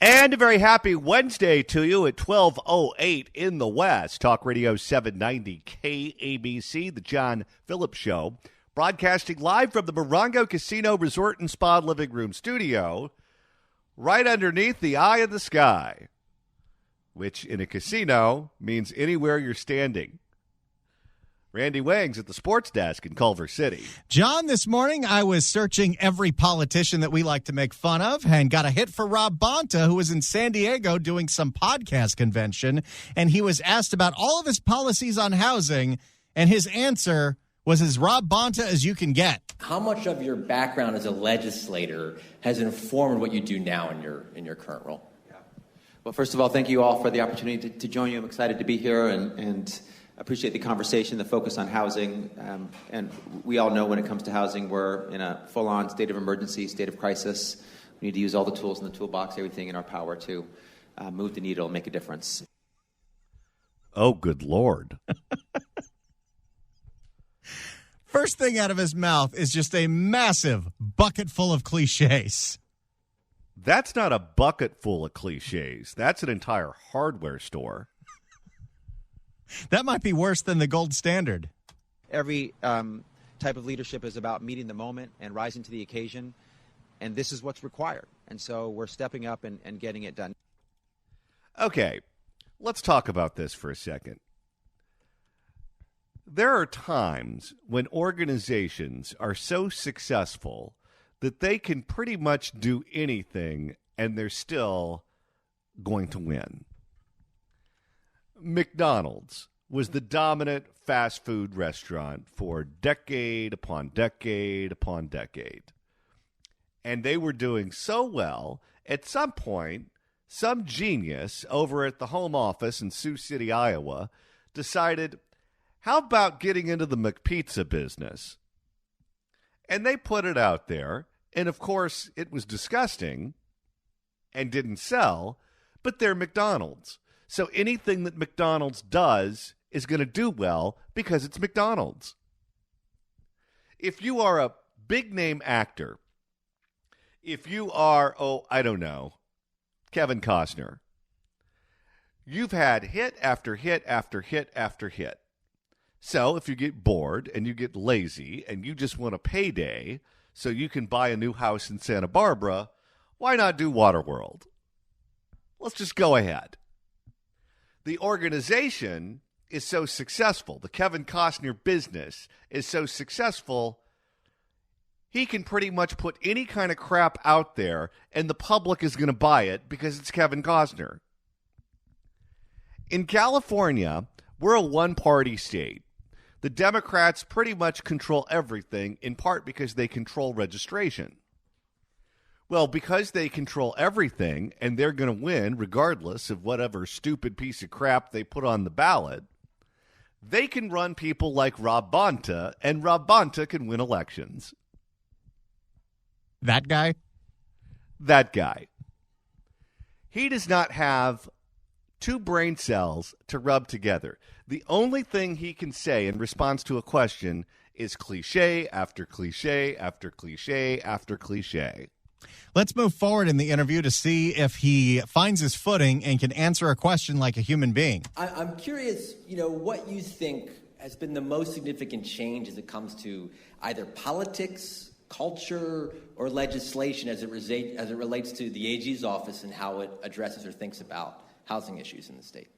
And a very happy Wednesday to you at 12:08 in the West. Talk Radio 790 KABC, the John Phillips Show, broadcasting live from the Morongo Casino Resort and Spa Living Room Studio, right underneath the eye of the sky, which in a casino means anywhere you're standing. Randy Wings at the sports desk in Culver City. John, this morning I was searching every politician that we like to make fun of and got a hit for Rob Bonta, who was in San Diego doing some podcast convention, and he was asked about all of his policies on housing, and his answer was as Rob Bonta as you can get. How much of your background as a legislator has informed what you do now in your current role? Well, first of all, thank you all for the opportunity to join you. I'm excited to be here and appreciate the conversation, the focus on housing. And we all know when it comes to housing, we're in a full-on state of emergency, state of crisis. We need to use all the tools in the toolbox, everything in our power to move the needle and make a difference. Oh, good Lord. First thing out of his mouth is just a massive bucket full of cliches. That's not a bucket full of cliches. That's an entire hardware store. That might be worse than the gold standard. Every type of leadership is about meeting the moment and rising to the occasion, and this is what's required. And so we're stepping up and getting it done. Okay, let's talk about this for a second. There are times when organizations are so successful that they can pretty much do anything and they're still going to win. McDonald's was the dominant fast food restaurant for decade upon decade upon decade. And they were doing so well, at some point, some genius over at the home office in Sioux City, Iowa, decided, how about getting into the McPizza business? And they put it out there, and of course, it was disgusting and didn't sell, but they're McDonald's. So anything that McDonald's does is going to do well because it's McDonald's. If you are a big-name actor, if you are, Kevin Costner, you've had hit after hit after hit after hit. So if you get bored and you get lazy and you just want a payday so you can buy a new house in Santa Barbara, why not do Waterworld? Let's just go ahead. The organization is so successful. The Kevin Costner business is so successful, he can pretty much put any kind of crap out there and the public is going to buy it because it's Kevin Costner. In California, we're a one-party state. The Democrats pretty much control everything, in part because they control registration. Well, because they control everything and they're going to win regardless of whatever stupid piece of crap they put on the ballot, they can run people like Rob Bonta, and Rob Bonta can win elections. That guy? That guy. He does not have two brain cells to rub together. The only thing he can say in response to a question is cliche after cliche after cliche after cliche. Let's move forward in the interview to see if he finds his footing and can answer a question like a human being. I'm curious, what you think has been the most significant change as it comes to either politics, culture, or legislation as it relates to the AG's office and how it addresses or thinks about housing issues in the state.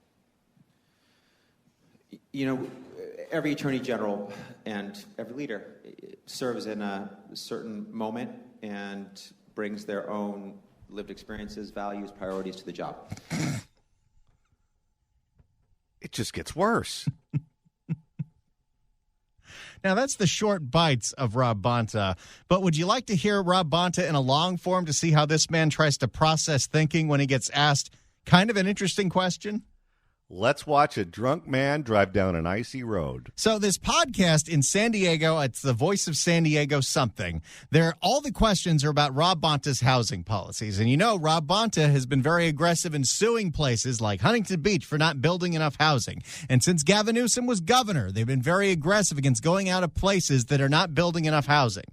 Every attorney general and every leader serves in a certain moment and brings their own lived experiences, values, priorities to the job. It just gets worse. Now, that's the short bites of Rob Bonta. But would you like to hear Rob Bonta in a long form to see how this man tries to process thinking when he gets asked kind of an interesting question? Let's watch a drunk man drive down an icy road. So this podcast in San Diego, it's the Voice of San Diego something. All the questions are about Rob Bonta's housing policies. And Rob Bonta has been very aggressive in suing places like Huntington Beach for not building enough housing. And since Gavin Newsom was governor, they've been very aggressive against going out of places that are not building enough housing.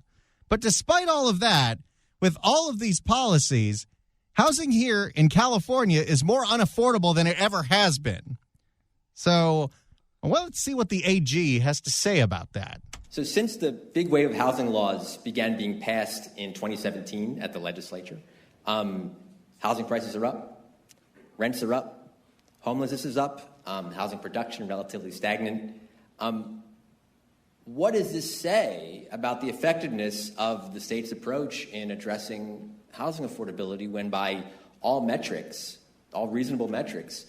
But despite all of that, with all of these policies, Housing here in California is more unaffordable than it ever has been. So, well, let's see what the AG has to say about that. So since the big wave of housing laws began being passed in 2017 at the legislature, housing prices are up, rents are up, homelessness is up, housing production relatively stagnant. What does this say about the effectiveness of the state's approach in addressing housing affordability when by all metrics, all reasonable metrics,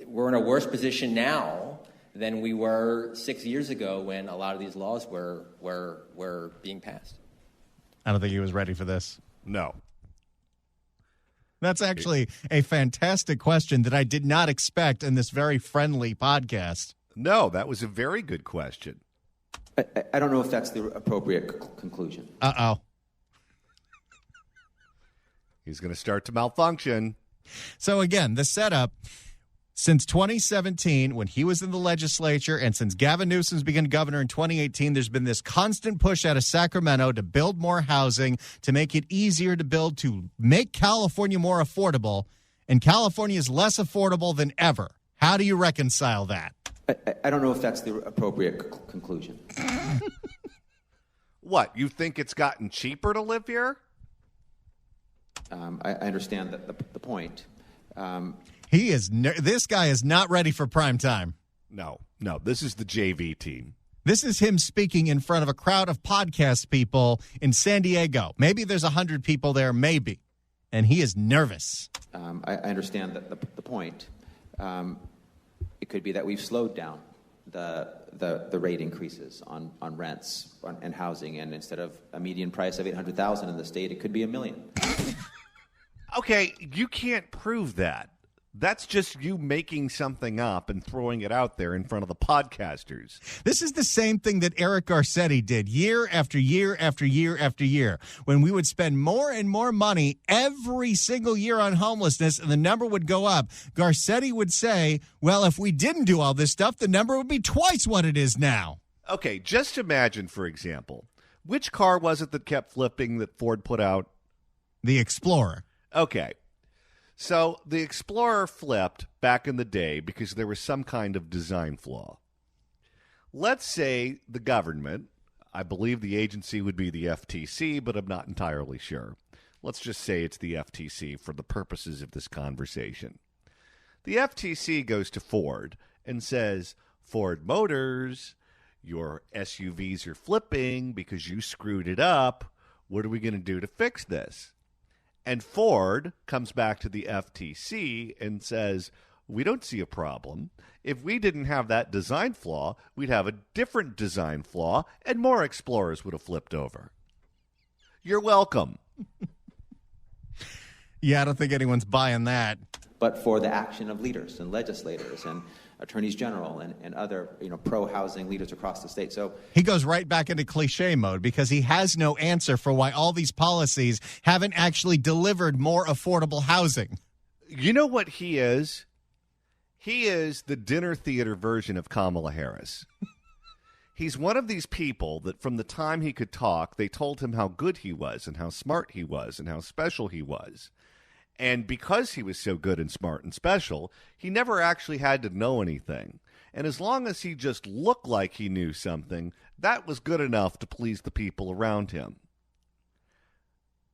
we're in a worse position now than we were 6 years ago when a lot of these laws were being passed? I don't think he was ready for this. No. That's actually a fantastic question that I did not expect in this very friendly podcast. No, that was a very good question. I don't know if that's the appropriate conclusion. Uh-oh. He's going to start to malfunction. So again, the setup, since 2017, when he was in the legislature, and since Gavin Newsom's become governor in 2018, there's been this constant push out of Sacramento to build more housing, to make it easier to build, to make California more affordable, and California is less affordable than ever. How do you reconcile that? I don't know if that's the appropriate conclusion. What, you think it's gotten cheaper to live here? I understand the point. This guy is not ready for prime time. No, this is the JV team. This is him speaking in front of a crowd of podcast people in San Diego. Maybe there's 100 people there, maybe. And he is nervous. I understand the point. It could be that we've slowed down the rate increases on rents and housing, and instead of a median price of $800,000 in the state, it could be $1 million. Okay, you can't prove that. That's just you making something up and throwing it out there in front of the podcasters. This is the same thing that Eric Garcetti did year after year after year after year, when we would spend more and more money every single year on homelessness and the number would go up. Garcetti would say, well, if we didn't do all this stuff, the number would be twice what it is now. Okay, just imagine, for example, which car was it that kept flipping that Ford put out? The Explorer. Okay. So the Explorer flipped back in the day because there was some kind of design flaw. Let's say the government, I believe the agency would be the FTC, but I'm not entirely sure. Let's just say it's the FTC for the purposes of this conversation. The FTC goes to Ford and says, Ford Motors, your SUVs are flipping because you screwed it up. What are we going to do to fix this? And Ford comes back to the FTC and says, we don't see a problem. If we didn't have that design flaw, we'd have a different design flaw, and more Explorers would have flipped over. You're welcome. Yeah, I don't think anyone's buying that. But for the action of leaders and legislators and attorneys general and other pro-housing leaders across the state. So he goes right back into cliche mode because he has no answer for why all these policies haven't actually delivered more affordable housing. You know what he is? He is the dinner theater version of Kamala Harris. He's one of these people that from the time he could talk, they told him how good he was and how smart he was and how special he was. And because he was so good and smart and special, he never actually had to know anything. And as long as he just looked like he knew something, that was good enough to please the people around him.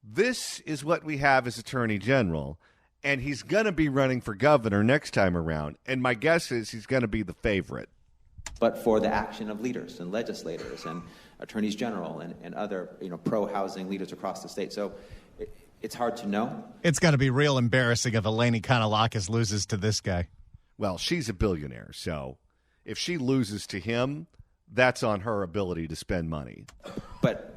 This is what we have as Attorney General, and he's going to be running for governor next time around. And my guess is he's going to be the favorite. But for the action of leaders and legislators and attorneys general and other pro-housing leaders across the state. So it's hard to know. It's got to be real embarrassing if Eleni Kanalakis loses to this guy. Well, she's a billionaire, so if she loses to him, that's on her ability to spend money. But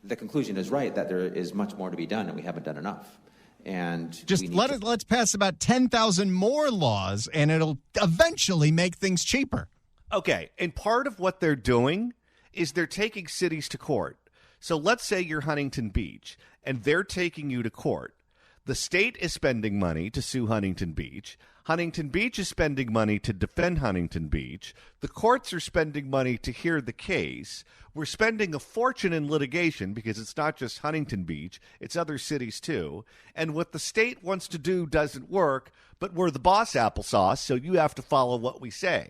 the conclusion is right that there is much more to be done, and we haven't done enough. And just let's pass about 10,000 more laws, and it'll eventually make things cheaper. Okay, and part of what they're doing is they're taking cities to court. So let's say you're Huntington Beach, and they're taking you to court. The state is spending money to sue Huntington Beach. Huntington Beach is spending money to defend Huntington Beach. The courts are spending money to hear the case. We're spending a fortune in litigation because it's not just Huntington Beach, it's other cities too. And what the state wants to do doesn't work, but we're the boss applesauce, so you have to follow what we say.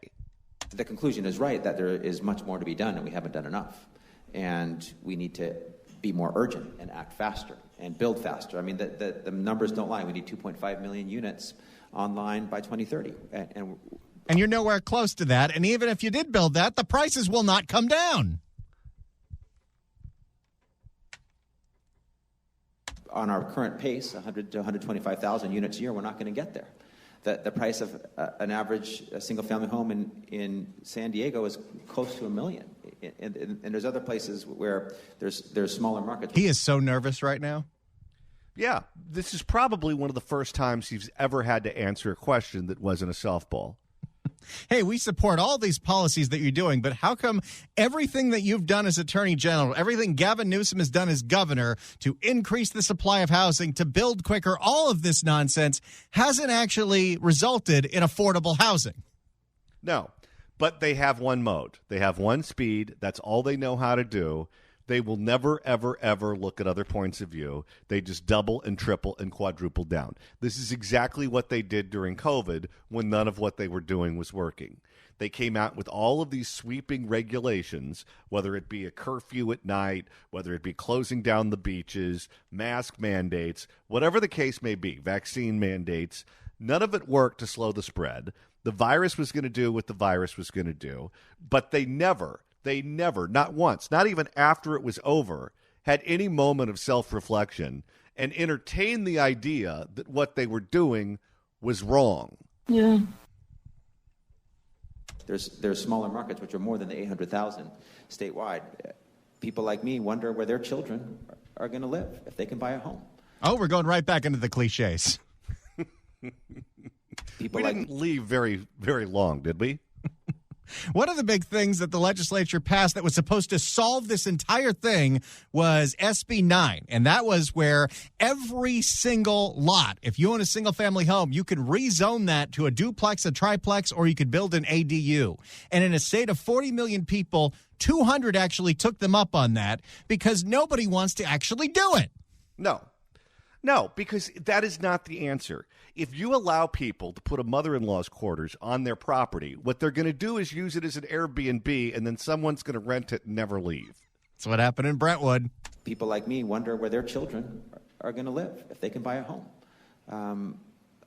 The conclusion is right that there is much more to be done and we haven't done enough. And we need to be more urgent and act faster and build faster. I mean, the numbers don't lie. We need 2.5 million units online by 2030. And you're nowhere close to that. And even if you did build that, the prices will not come down. On our current pace, 100 to 125,000 units a year, we're not going to get there. The price of an average single-family home in San Diego is close to $1 million. And there's other places where there's smaller markets. He is so nervous right now. Yeah, this is probably one of the first times he's ever had to answer a question that wasn't a softball. Hey, we support all these policies that you're doing, but how come everything that you've done as Attorney General, everything Gavin Newsom has done as governor to increase the supply of housing, to build quicker, all of this nonsense hasn't actually resulted in affordable housing? No, but they have one mode. They have one speed. That's all they know how to do. They will never, ever, ever look at other points of view. They just double and triple and quadruple down. This is exactly what they did during COVID when none of what they were doing was working. They came out with all of these sweeping regulations, whether it be a curfew at night, whether it be closing down the beaches, mask mandates, whatever the case may be, vaccine mandates. None of it worked to slow the spread. The virus was going to do what the virus was going to do, but they never, not once, not even after it was over, had any moment of self-reflection and entertained the idea that what they were doing was wrong. Yeah. There's smaller markets, which are more than the 800,000 statewide. People like me wonder where their children are going to live if they can buy a home. Oh, we're going right back into the cliches. We didn't leave very, very long, did we? One of the big things that the legislature passed that was supposed to solve this entire thing was SB 9. And that was where every single lot, if you own a single-family home, you could rezone that to a duplex, a triplex, or you could build an ADU. And in a state of 40 million people, 200 actually took them up on that because nobody wants to actually do it. No, because that is not the answer. If you allow people to put a mother-in-law's quarters on their property, what they're going to do is use it as an Airbnb, and then someone's going to rent it and never leave. That's what happened in Brentwood. People like me wonder where their children are going to live if they can buy a home.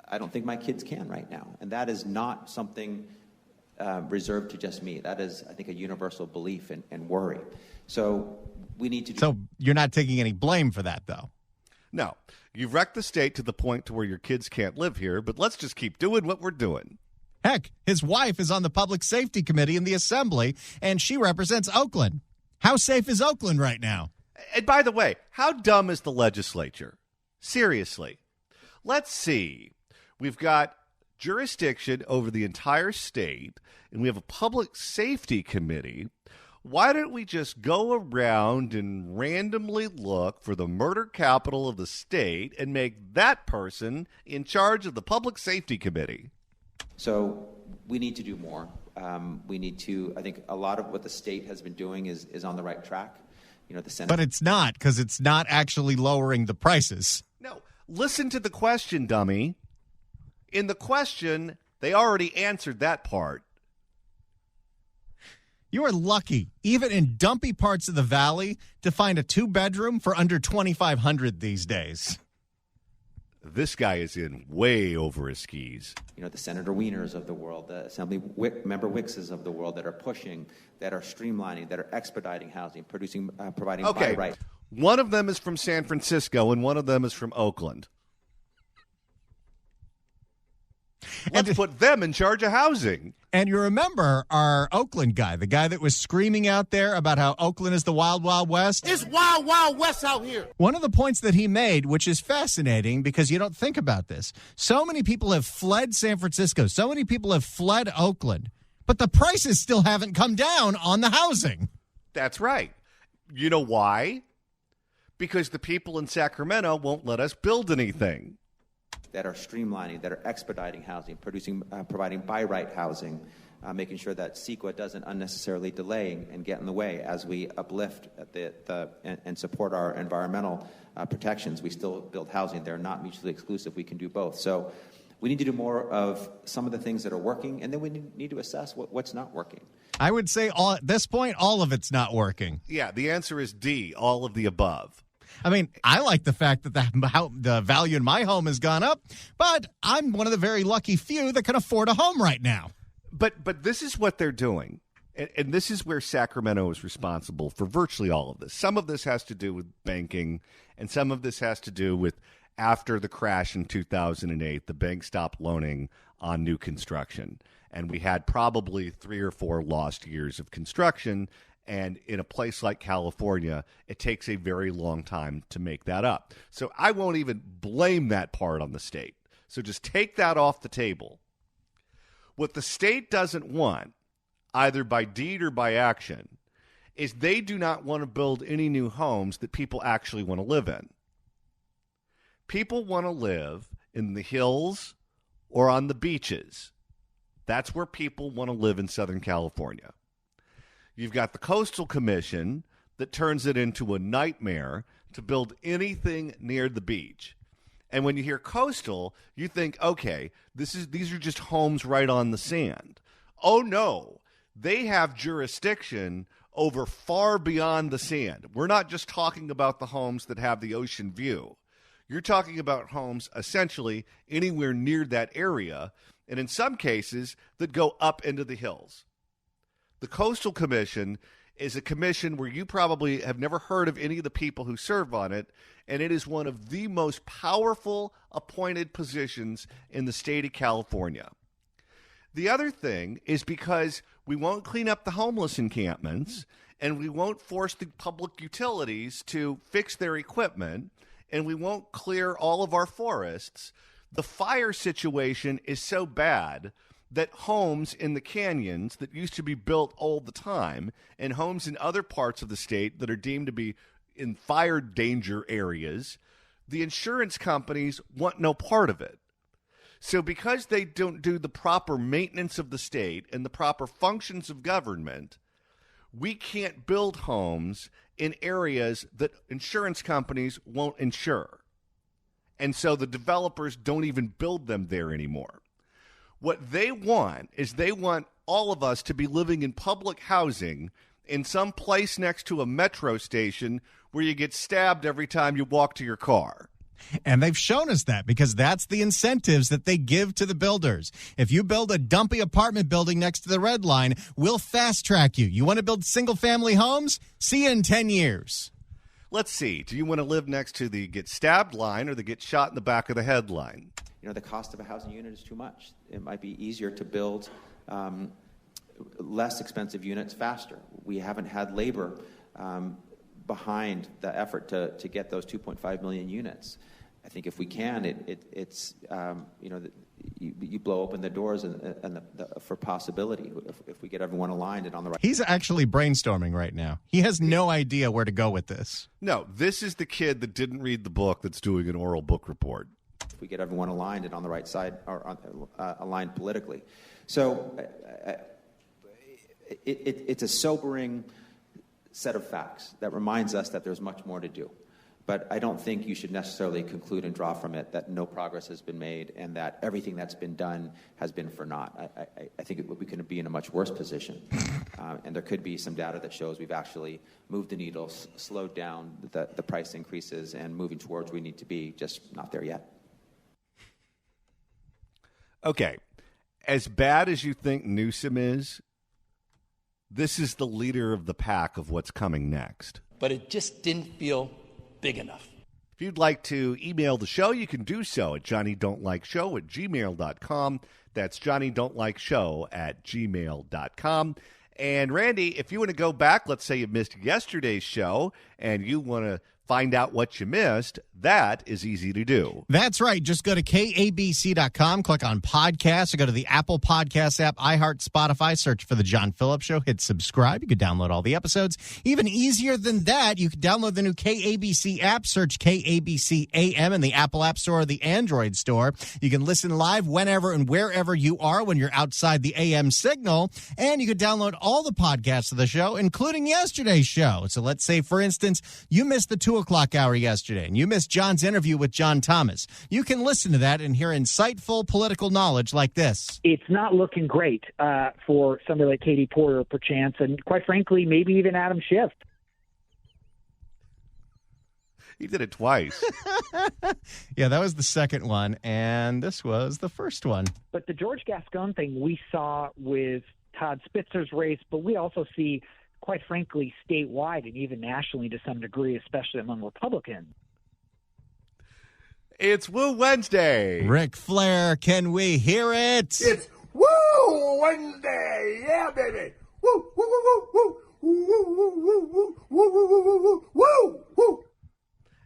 I don't think my kids can right now, and that is not something reserved to just me. That is, I think, a universal belief and worry. So we need to. So you're not taking any blame for that, though. No, you've wrecked the state to the point to where your kids can't live here, but let's just keep doing what we're doing. Heck, his wife is on the Public Safety Committee in the Assembly, and she represents Oakland. How safe is Oakland right now? And by the way, how dumb is the legislature? Seriously. Let's see. We've got jurisdiction over the entire state, and we have a Public Safety Committee. Why don't we just go around and randomly look for the murder capital of the state and make that person in charge of the Public Safety Committee? So we need to do more. We need to, I think a lot of what the state has been doing is on the right track. You know, the Senate. But it's not, because it's not actually lowering the prices. No, listen to the question, dummy. In the question, they already answered that part. You are lucky, even in dumpy parts of the valley, to find a two-bedroom for under $2,500 these days. This guy is in way over his skis. You know, the Senator Wieners of the world, the Assembly member Wickses of the world that are pushing, that are streamlining, that are expediting housing, providing buy right. One of them is from San Francisco and one of them is from Oakland. Let's put them in charge of housing. And you remember our Oakland guy, the guy that was screaming out there about how Oakland is the wild, wild west? It's wild, wild west out here. One of the points that he made, which is fascinating because you don't think about this, so many people have fled San Francisco, so many people have fled Oakland, but the prices still haven't come down on the housing. That's right. You know why? because the people in Sacramento won't let us build anything. That are streamlining, that are expediting housing, providing by right housing, making sure that CEQA doesn't unnecessarily delay and get in the way as we uplift and support our environmental protections. We still build housing. They're not mutually exclusive. We can do both. So we need to do more of some of the things that are working, and then we need to assess what's not working. I would say at this point, all of it's not working. Yeah, the answer is D, all of the above. I mean, I like the fact that the value in my home has gone up, but I'm one of the very lucky few that can afford a home right now. But this is what they're doing, and this is where Sacramento is responsible for virtually all of this. Some of this has to do with banking, and some of this has to do with after the crash in 2008, the bank stopped loaning on new construction, and we had probably 3 or 4 lost years of construction. And in a place like California, it takes a very long time to make that up. So I won't even blame that part on the state. So just take that off the table. What the state doesn't want, either by deed or by action, is they do not want to build any new homes that people actually want to live in. People want to live in the hills or on the beaches. That's where people want to live in Southern California. You've got the Coastal Commission that turns it into a nightmare to build anything near the beach. And when you hear coastal, you think, okay, these are just homes right on the sand. Oh, no. They have jurisdiction over far beyond the sand. We're not just talking about the homes that have the ocean view. You're talking about homes essentially anywhere near that area, and in some cases that go up into the hills. The Coastal Commission is a commission where you probably have never heard of any of the people who serve on it, and it is one of the most powerful appointed positions in the state of California. The other thing is because we won't clean up the homeless encampments, and we won't force the public utilities to fix their equipment, and we won't clear all of our forests, the fire situation is so bad that homes in the canyons that used to be built all the time and homes in other parts of the state that are deemed to be in fire danger areas, the insurance companies want no part of it. So because they don't do the proper maintenance of the state and the proper functions of government, we can't build homes in areas that insurance companies won't insure. And so the developers don't even build them there anymore. What they want is they want all of us to be living in public housing in some place next to a metro station where you get stabbed every time you walk to your car. And they've shown us that because that's the incentives that they give to the builders. If you build a dumpy apartment building next to the red line, we'll fast track you. You want to build single-family homes? See you in 10 years. Let's see. Do you want to live next to the get stabbed line or the get shot in the back of the head line? You know, the cost of a housing unit is too much. It might be easier to build less expensive units faster. We haven't had labor behind the effort to get those 2.5 million units. I think if we can, it's you blow open the doors for possibility if we get everyone aligned and on the right. He's actually brainstorming right now. He has no idea where to go with this. No, this is the kid that didn't read the book that's doing an oral book report. If we get everyone aligned and on the right side, or aligned politically. So it's a sobering set of facts that reminds us that there's much more to do. But I don't think you should necessarily conclude and draw from it that no progress has been made and that everything that's been done has been for naught. I think we could be in a much worse position. And there could be some data that shows we've actually moved the needle, slowed down the price increases, and moving towards where we need to be, just not there yet. Okay, as bad as you think Newsom is, this is the leader of the pack of what's coming next. But it just didn't feel big enough. If you'd like to email the show, you can do so at johnnydon'tlikeshow@gmail.com. That's johnnydon'tlikeshow@gmail.com. And Randy, if you want to go back, let's say you missed yesterday's show and you want to find out what you missed, that is easy to do. That's right. Just go to kabc.com, click on podcasts, or go to the Apple Podcast app, iHeart, Spotify, search for The John Phillips Show, hit subscribe. You can download all the episodes. Even easier than that, you can download the new KABC app, search KABC AM in the Apple App Store or the Android Store. You can listen live whenever and wherever you are when you're outside the AM signal, and you can download all the podcasts of the show, including yesterday's show. So let's say, for instance, you missed the 2 o'clock hour yesterday, and you missed John's interview with John Thomas. You can listen to that and hear insightful political knowledge like this. It's not looking great for somebody like Katie Porter, perchance, and quite frankly, maybe even Adam Schiff. He did it twice. Yeah, that was the second one, and this was the first one. But the George Gascon thing we saw with Todd Spitzer's race, but we also see, quite frankly, statewide and even nationally to some degree, especially among Republicans. It's Woo Wednesday. Ric Flair, can we hear it? It's Woo Wednesday. Yeah, baby. Woo, woo, woo, woo, woo, woo, woo, woo, woo, woo, woo, woo, woo, woo.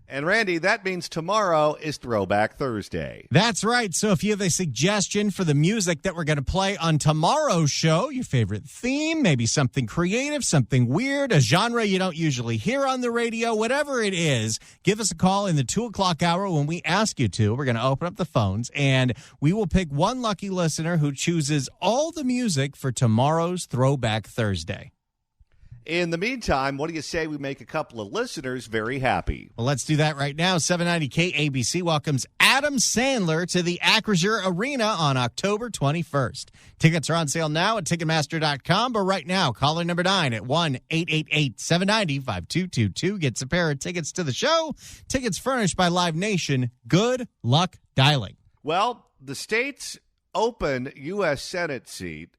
And Randy, that means tomorrow is Throwback Thursday. That's right. So if you have a suggestion for the music that we're going to play on tomorrow's show, your favorite theme, maybe something creative, something weird, a genre you don't usually hear on the radio, whatever it is, give us a call in the 2 o'clock hour when we ask you to. We're going to open up the phones, and we will pick one lucky listener who chooses all the music for tomorrow's Throwback Thursday. In the meantime, what do you say we make a couple of listeners very happy? Well, let's do that right now. 790 KABC welcomes Adam Sandler to the Acrisure Arena on October 21st. Tickets are on sale now at Ticketmaster.com, but right now, caller number 9 at 1-888-790-5222 gets a pair of tickets to the show. Tickets furnished by Live Nation. Good luck dialing. Well, the state's open U.S. Senate seat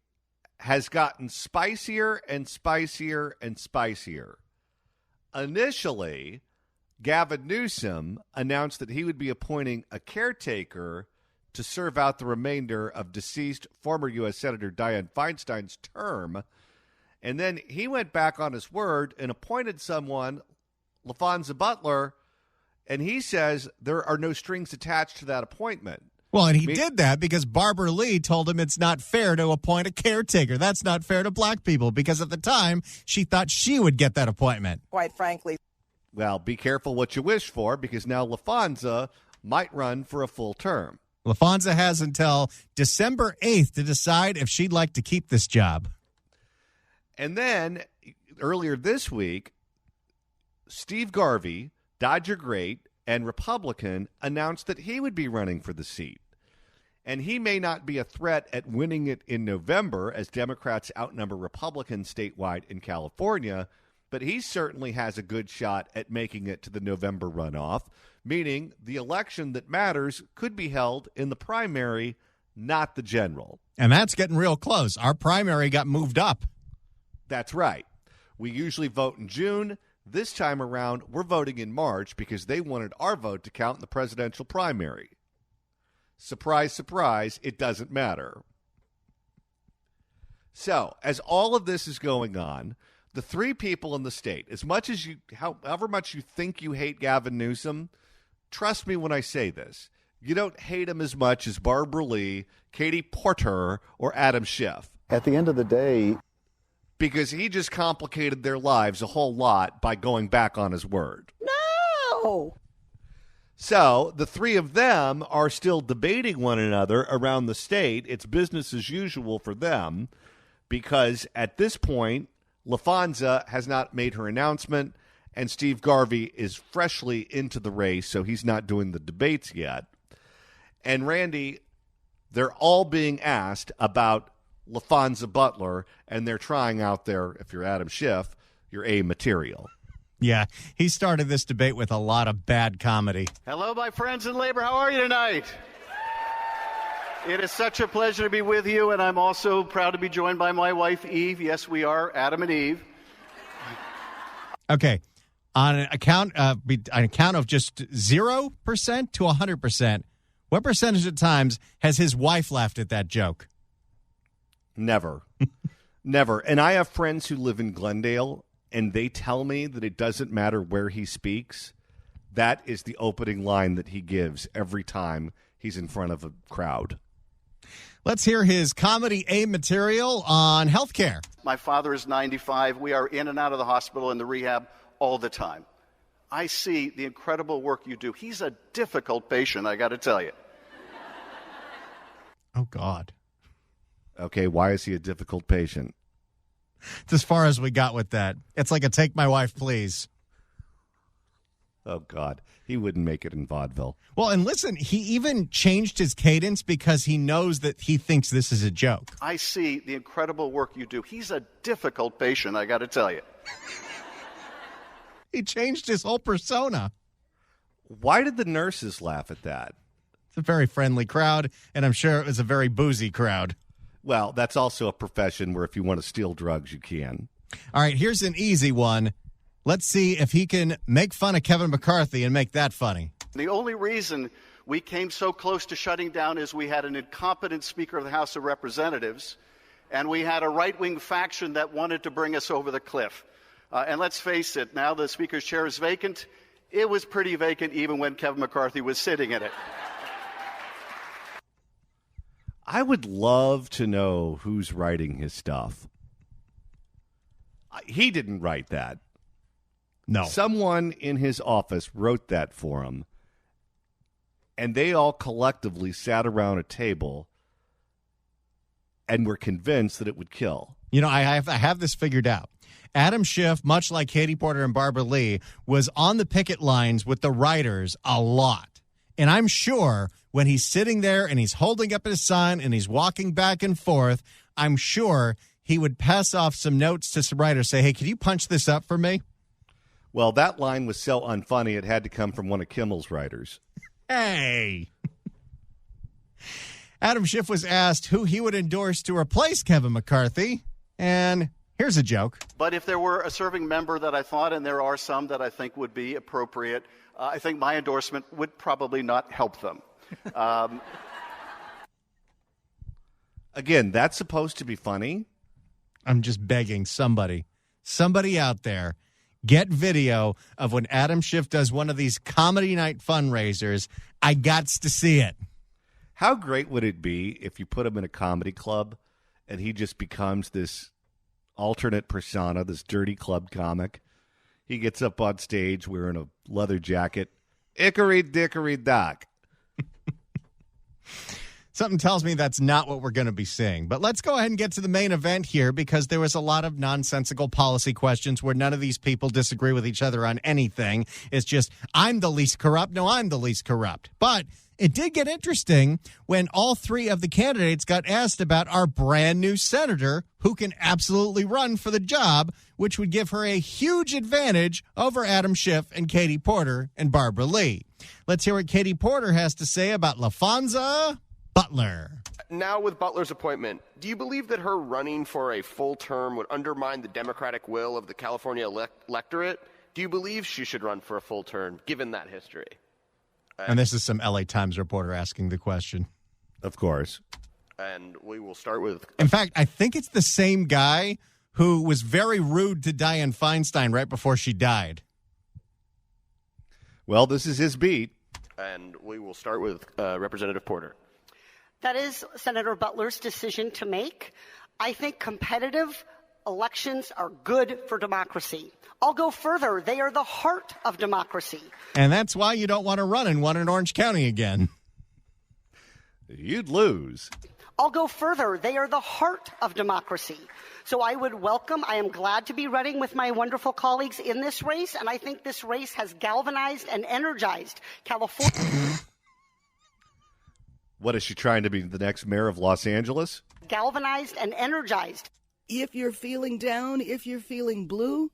has gotten spicier and spicier and spicier. Initially, Gavin Newsom announced that he would be appointing a caretaker to serve out the remainder of deceased former U.S. Senator Dianne Feinstein's term. And then he went back on his word and appointed someone, LaFonza Butler, and he says there are no strings attached to that appointment. Well, and he did that because Barbara Lee told him it's not fair to appoint a caretaker. That's not fair to black people because at the time she thought she would get that appointment. Quite frankly. Well, be careful what you wish for because now LaFonza might run for a full term. LaFonza has until December 8th to decide if she'd like to keep this job. And then earlier this week, Steve Garvey, Dodger great and Republican, announced that he would be running for the seat. And he may not be a threat at winning it in November as Democrats outnumber Republicans statewide in California, but he certainly has a good shot at making it to the November runoff, meaning the election that matters could be held in the primary, not the general. And that's getting real close. Our primary got moved up. That's right. We usually vote in June. This time around, we're voting in March because they wanted our vote to count in the presidential primary. Surprise, surprise, it doesn't matter. So, as all of this is going on, the three people in the state, however much you think you hate Gavin Newsom, trust me when I say this, you don't hate him as much as Barbara Lee, Katie Porter, or Adam Schiff. At the end of the day, because he just complicated their lives a whole lot by going back on his word. No! So the three of them are still debating one another around the state. It's business as usual for them because at this point, LaFonza has not made her announcement, and Steve Garvey is freshly into the race, so he's not doing the debates yet. And Randy, they're all being asked about LaFonza Butler, and they're trying out their, if you're Adam Schiff, your A material. Yeah, he started this debate with a lot of bad comedy. Hello, my friends in labor. How are you tonight? It is such a pleasure to be with you, and I'm also proud to be joined by my wife, Eve. Yes, we are Adam and Eve. Okay, on an account of just 0% to 100%, what percentage of times has his wife laughed at that joke? Never. Never. And I have friends who live in Glendale, and they tell me that it doesn't matter where he speaks. That is the opening line that he gives every time he's in front of a crowd. Let's hear his Comedy A material on healthcare. My father is 95. We are in and out of the hospital and the rehab all the time. I see the incredible work you do. He's a difficult patient, I got to tell you. Oh, God. Okay, why is he a difficult patient? It's as far as we got with that. It's like a take my wife, please. Oh, God. He wouldn't make it in vaudeville. Well, and listen, he even changed his cadence because he knows that he thinks this is a joke. I see the incredible work you do. He's a difficult patient, I got to tell you. He changed his whole persona. Why did the nurses laugh at that? It's a very friendly crowd, and I'm sure it was a very boozy crowd. Well, that's also a profession where if you want to steal drugs, you can. All right, here's an easy one. Let's see if he can make fun of Kevin McCarthy and make that funny. The only reason we came so close to shutting down is we had an incompetent Speaker of the House of Representatives, and we had a right-wing faction that wanted to bring us over the cliff. And let's face it, now the Speaker's chair is vacant. It was pretty vacant even when Kevin McCarthy was sitting in it. I would love to know who's writing his stuff. He didn't write that. No. Someone in his office wrote that for him, and they all collectively sat around a table and were convinced that it would kill. You know, I have this figured out. Adam Schiff, much like Katie Porter and Barbara Lee, was on the picket lines with the writers a lot. And I'm sure when he's sitting there and he's holding up his sign and he's walking back and forth, I'm sure he would pass off some notes to some writers, say, hey, can you punch this up for me? Well, that line was so unfunny, it had to come from one of Kimmel's writers. Hey. Adam Schiff was asked who he would endorse to replace Kevin McCarthy, and here's a joke. But if there were a serving member that I thought, and there are some that I think would be appropriate, I think my endorsement would probably not help them. Again, that's supposed to be funny. I'm just begging somebody out there, get video of when Adam Schiff does one of these comedy night fundraisers. I gots to see it. How great would it be if you put him in a comedy club and he just becomes this alternate persona, this dirty club comic? He gets up on stage wearing a leather jacket. Hickory dickory dock. Something tells me that's not what we're going to be seeing. But let's go ahead and get to the main event here, because there was a lot of nonsensical policy questions where none of these people disagree with each other on anything. It's just, I'm the least corrupt. No, I'm the least corrupt. But it did get interesting when all three of the candidates got asked about our brand new senator who can absolutely run for the job, which would give her a huge advantage over Adam Schiff and Katie Porter and Barbara Lee. Let's hear what Katie Porter has to say about LaFonza Butler. Now, with Butler's appointment, do you believe that her running for a full term would undermine the democratic will of the California electorate? Do you believe she should run for a full term, given that history? And this is some LA Times reporter asking the question. Of course. And we will start with... In fact, I think it's the same guy who was very rude to Dianne Feinstein right before she died. Well, this is his beat. And we will start with Representative Porter. That is Senator Butler's decision to make. I think competitive elections are good for democracy. I'll go further. They are the heart of democracy. And that's why you don't want to run in one in Orange County again. You'd lose. I'll go further. They are the heart of democracy. So I am glad to be running with my wonderful colleagues in this race, and I think this race has galvanized and energized California. What, is she trying to be the next mayor of Los Angeles? Galvanized and energized. If you're feeling down, if you're feeling blue,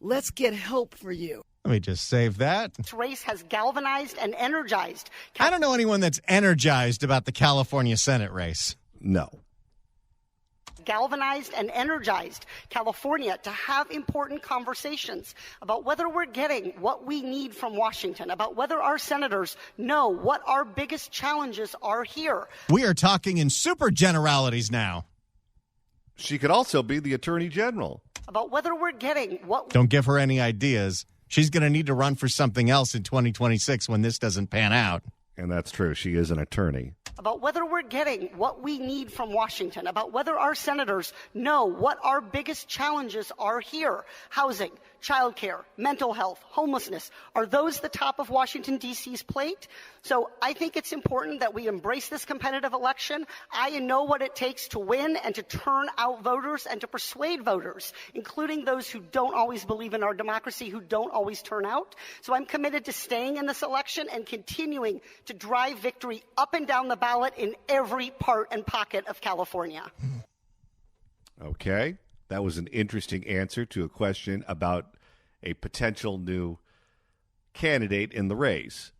let's get help for you. Let me just save that. This race has galvanized and energized. I don't know anyone that's energized about the California Senate race. No. Galvanized and energized California to have important conversations about whether we're getting what we need from Washington, about whether our senators know what our biggest challenges are here. We are talking in super generalities now. She could also be the attorney general. About whether we're getting what... Don't give her any ideas. She's going to need to run for something else in 2026 when this doesn't pan out. And that's true. She is an attorney. About whether we're getting what we need from Washington, about whether our senators know what our biggest challenges are here. Housing, childcare, mental health, homelessness. Are those the top of Washington, D.C.'s plate? So I think it's important that we embrace this competitive election. I know what it takes to win and to turn out voters and to persuade voters, including those who don't always believe in our democracy, who don't always turn out. So I'm committed to staying in this election and continuing to drive victory up and down the ballot in every part and pocket of California. Okay. That was an interesting answer to a question about a potential new candidate in the race.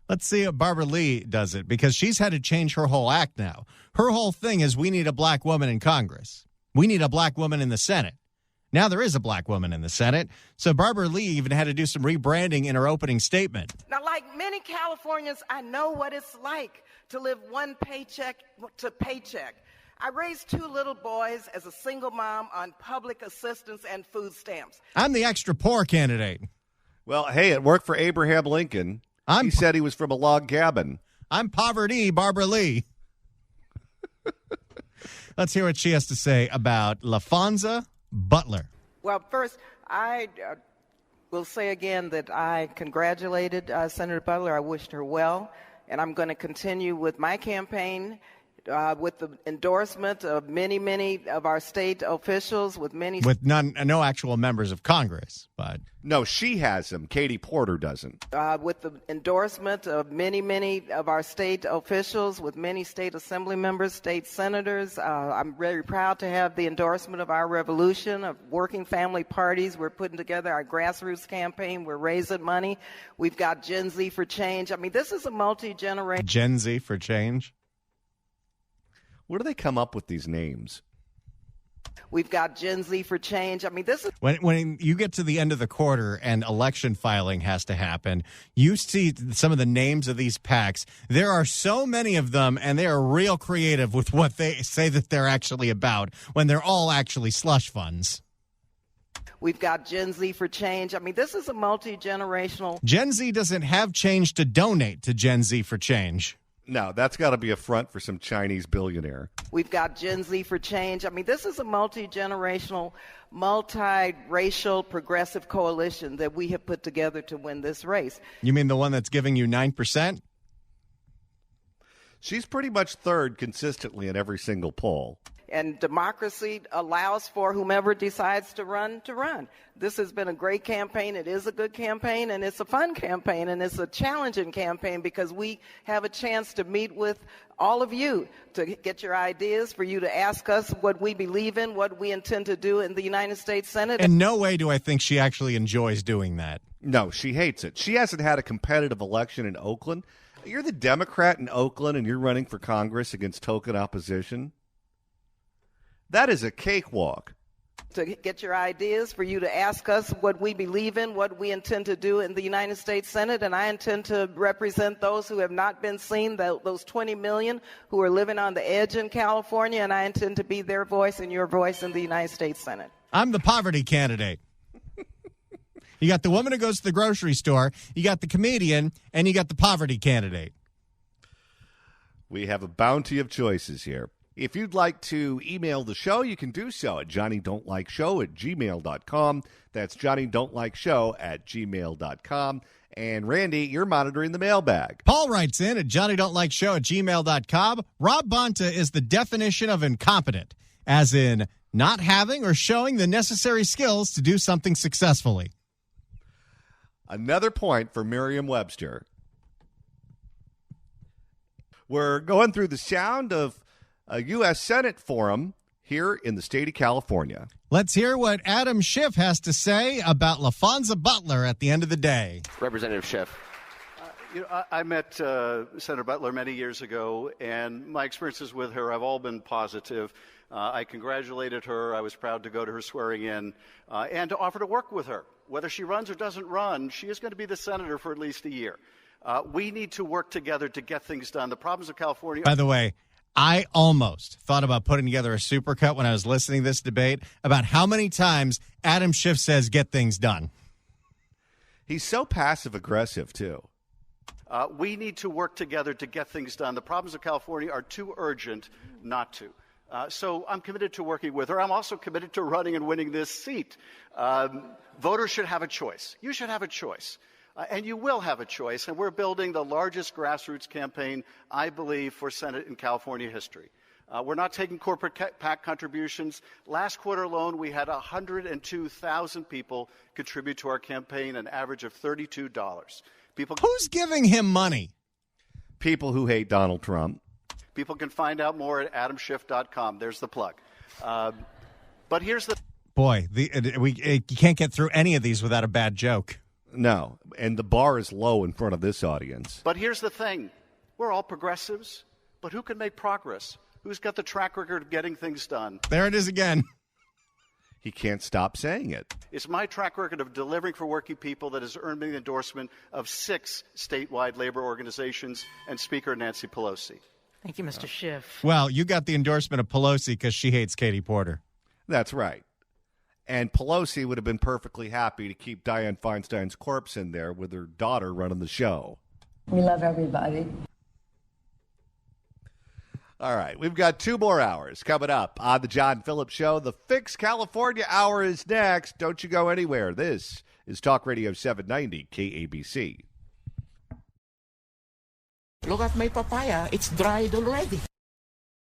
Let's see if Barbara Lee does it, because she's had to change her whole act now. Her whole thing is we need a black woman in Congress. We need a black woman in the Senate. Now there is a black woman in the Senate. So Barbara Lee even had to do some rebranding in her opening statement. Now, like many Californians, I know what it's like to live one paycheck to paycheck. I raised 2 little boys as a single mom on public assistance and food stamps. I'm the extra poor candidate. Well, hey, it worked for Abraham Lincoln. He said he was from a log cabin. I'm poverty, Barbara Lee. Let's hear what she has to say about LaFonza Butler. Well, first, I will say again that I congratulated Senator Butler. I wished her well, and I'm going to continue with my campaign with the endorsement of many of our state officials, with no actual members of Congress, but no, she has them. Katie Porter doesn't. With the endorsement of many of our state officials, with many state assembly members, state senators. I'm very proud to have the endorsement of our revolution, of working family parties. We're putting together our grassroots campaign. We're raising money. We've got Gen Z for Change. I mean, this is a multi-generation. Gen Z for Change? Where do they come up with these names? We've got Gen Z for Change. I mean, this is... When you get to the end of the quarter and election filing has to happen, you see some of the names of these PACs. There are so many of them, and they are real creative with what they say that they're actually about when they're all actually slush funds. We've got Gen Z for Change. I mean, this is a multi-generational... Gen Z doesn't have change to donate to Gen Z for Change. No, that's got to be a front for some Chinese billionaire. We've got Gen Z for Change. I mean, this is a multi-generational, multi-racial, progressive coalition that we have put together to win this race. You mean the one that's giving you 9%? She's pretty much third consistently in every single poll. And democracy allows for whomever decides to run to run. This has been a great campaign. It is a good campaign, and it's a fun campaign, and it's a challenging campaign because we have a chance to meet with all of you to get your ideas, for you to ask us what we believe in, what we intend to do in the United States Senate. In no way do I think she actually enjoys doing that. No, she hates it. She hasn't had a competitive election in Oakland. You're the Democrat in Oakland, and you're running for Congress against token opposition. That is a cakewalk. To get your ideas, for you to ask us what we believe in, what we intend to do in the United States Senate, and I intend to represent those who have not been seen, those 20 million who are living on the edge in California, and I intend to be their voice and your voice in the United States Senate. I'm the poverty candidate. You got the woman who goes to the grocery store, you got the comedian, and you got the poverty candidate. We have a bounty of choices here. If you'd like to email the show, you can do so at johnnydon'tlikeshow@gmail.com. That's johnnydon'tlikeshow@gmail.com. And Randy, you're monitoring the mailbag. Paul writes in at johnnydon'tlikeshow@gmail.com. Rob Bonta is the definition of incompetent, as in not having or showing the necessary skills to do something successfully. Another point for Merriam-Webster. We're going through the sound of a U.S. Senate forum here in the state of California. Let's hear what Adam Schiff has to say about LaFonza Butler at the end of the day. Representative Schiff. I met Senator Butler many years ago, and my experiences with her have all been positive. I congratulated her. I was proud to go to her swearing in and to offer to work with her. Whether she runs or doesn't run, she is going to be the senator for at least a year. We need to work together to get things done. The problems of California... By the way, I almost thought about putting together a supercut when I was listening to this debate about how many times Adam Schiff says get things done. He's so passive-aggressive, too. We need to work together to get things done. The problems of California are too urgent not to. So I'm committed to working with her. I'm also committed to running and winning this seat. Voters should have a choice. You should have a choice. And you will have a choice. And we're building the largest grassroots campaign, I believe, for Senate in California history. We're not taking corporate PAC contributions. Last quarter alone, we had 102,000 people contribute to our campaign, an average of $32. Who's giving him money? People who hate Donald Trump. People can find out more at adamschiff.com. There's the plug. But here's the... Boy, you can't get through any of these without a bad joke. No, and the bar is low in front of this audience. But here's the thing. We're all progressives, but who can make progress? Who's got the track record of getting things done? There it is again. He can't stop saying it. It's my track record of delivering for working people that has earned me the endorsement of 6 statewide labor organizations and Speaker Nancy Pelosi. Thank you, Mr. Schiff. Well, you got the endorsement of Pelosi because she hates Katie Porter. That's right. And Pelosi would have been perfectly happy to keep Dianne Feinstein's corpse in there with her daughter running the show. We love everybody. All right, we've got 2 more hours coming up on the John Phillips Show. The Fix California Hour is next. Don't you go anywhere. This is Talk Radio 790 KABC. Look at my papaya. It's dried already.